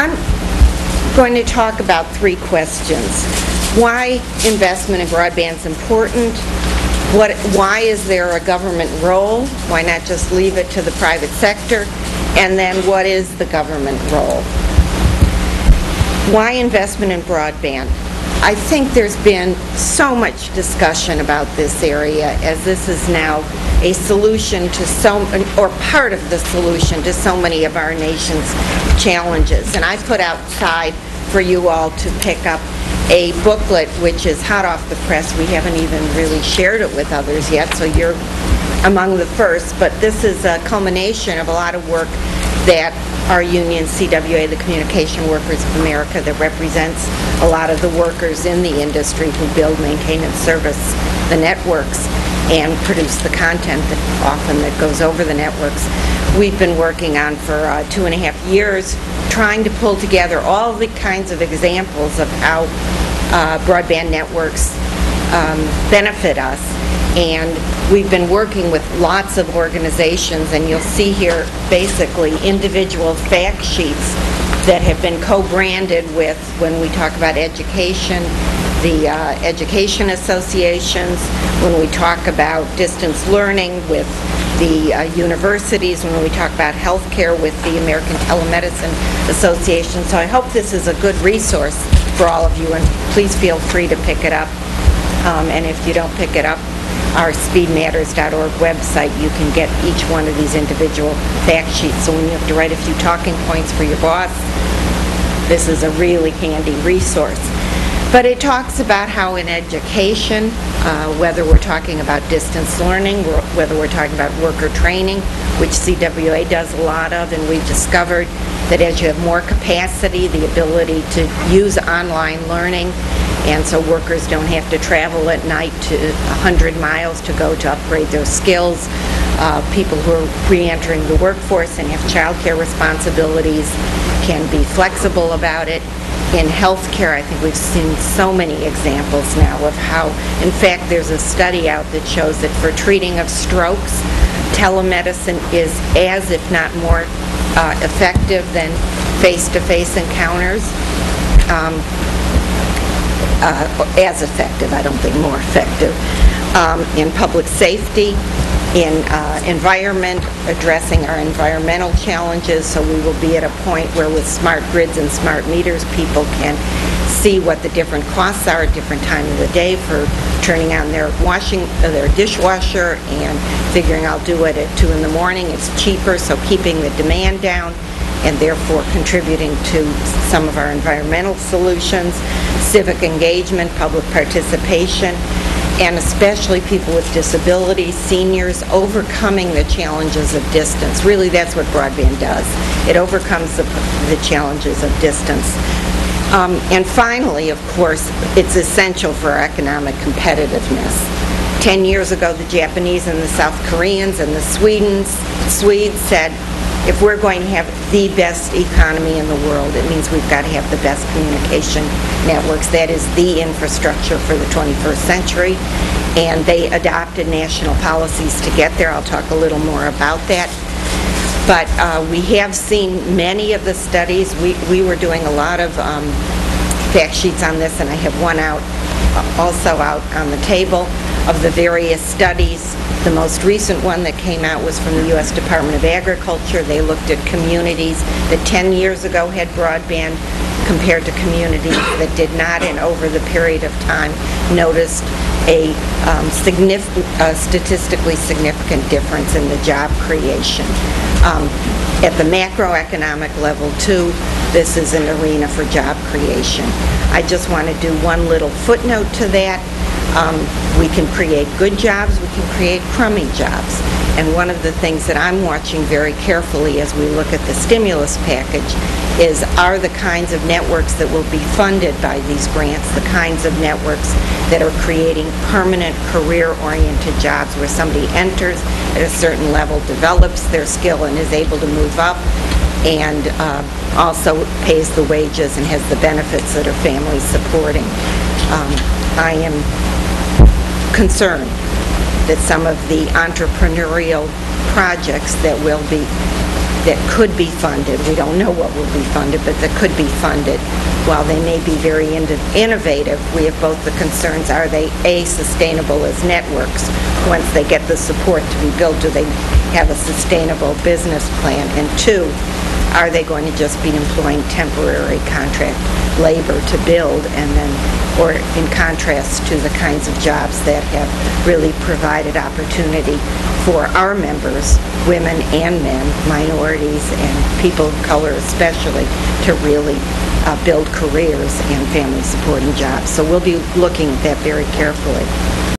I'm going to talk about three questions. Why investment in broadband is important? Why is there a government role? Why not just leave it to the private sector? And then what is the government role? Why investment in broadband? I think there's been so much discussion about this area, as this is now a solution to or part of the solution to so many of our nation's challenges. And I put outside for you all to pick up a booklet which is hot off the press. We haven't even really shared it with others yet, so you're among the first. But this is a culmination of a lot of work that our union, CWA, the Communication Workers of America, that represents a lot of the workers in the industry who build, maintain, and service the networks and produce the content that goes over the networks. We've been working on for 2.5 years, trying to pull together all the kinds of examples of how broadband networks benefit us. And we've been working with lots of organizations, and you'll see here basically individual fact sheets that have been co-branded with, when we talk about education, the education associations, when we talk about distance learning with the universities, when we talk about healthcare with the American Telemedicine Association. So I hope this is a good resource for all of you, and please feel free to pick it up. And if you don't pick it up, our speedmatters.org website, you can get each one of these individual fact sheets. So when you have to write a few talking points for your boss, this is a really handy resource. But it talks about how in education, whether we're talking about distance learning, whether we're talking about worker training, which CWA does a lot of, and we've discovered that as you have more capacity, the ability to use online learning, and so workers don't have to travel at night to 100 miles to go to upgrade their skills. People who are re-entering the workforce and have child care responsibilities can be flexible about it. In healthcare, I think we've seen so many examples now of how, in fact, there's a study out that shows that for treating of strokes, telemedicine is as, if not more, effective than face-to-face encounters. As effective, I don't think more effective. In public safety, in environment, addressing our environmental challenges, so we will be at a point where with smart grids and smart meters, people can see what the different costs are at different times of the day for turning on their dishwasher and figuring I'll do it at 2 in the morning. It's cheaper, so keeping the demand down and therefore contributing to some of our environmental solutions. Civic engagement, public participation, and especially people with disabilities, seniors, overcoming the challenges of distance. Really, that's what broadband does. It overcomes the challenges of distance. And finally, of course, it's essential for our economic competitiveness. 10 years ago, the Japanese and the South Koreans and the Swedes said, if we're going to have the best economy in the world, it means we've got to have the best communication networks. That is the infrastructure for the 21st century. And they adopted national policies to get there. I'll talk a little more about that. But we have seen many of the studies. We were doing a lot of fact sheets on this, and I have one also out on the table of the various studies. The most recent one that came out was from the U.S. Department of Agriculture. They looked at communities that 10 years ago had broadband compared to communities that did not, and over the period of time noticed a statistically significant difference in the job creation. At the macroeconomic level, too, this is an arena for job creation. I just want to do one little footnote to that. We can create good jobs, we can create crummy jobs. And one of the things that I'm watching very carefully as we look at the stimulus package are the kinds of networks that will be funded by these grants, the kinds of networks that are creating permanent career-oriented jobs where somebody enters at a certain level, develops their skill, and is able to move up, and also pays the wages and has the benefits that are family supporting. I am concerned that some of the entrepreneurial projects that will be that could be funded. We don't know what will be funded, but that could be funded. While they may be very innovative, we have both the concerns: are they A, sustainable as networks? Once they get the support to be built, do they have a sustainable business plan? And two, are they going to just be employing temporary contract labor to build, and then, or in contrast to the kinds of jobs that have really provided opportunity for our members, women and men, minorities and people of color especially, to really build careers and family supporting jobs. So we'll be looking at that very carefully.